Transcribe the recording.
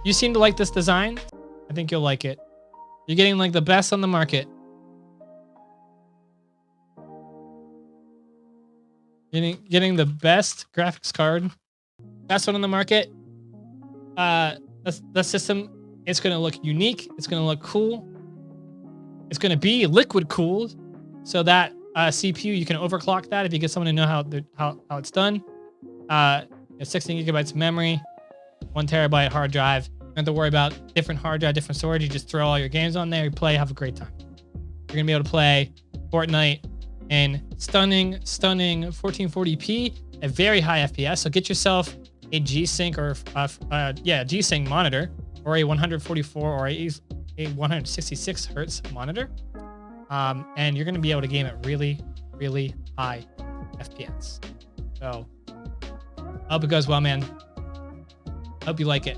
You seem to like this design. I think you'll like it. You're getting like the best on the market. Getting the best graphics card. Best one on the market. The system, it's going to look unique. It's going to look cool. It's going to be liquid cooled. So that CPU, you can overclock that if you get someone to know how it's done. 16 gigabytes of memory, 1 terabyte hard drive. You don't have to worry about different hard drive, different storage. You just throw all your games on there, you play, have a great time. You're going to be able to play Fortnite in stunning 1440p at very high FPS. So get yourself a G-Sync or G-Sync monitor, or a 144 or a 166 hertz monitor, and you're going to be able to game at really, really high FPS. So I hope it goes well, man. Hope you like it.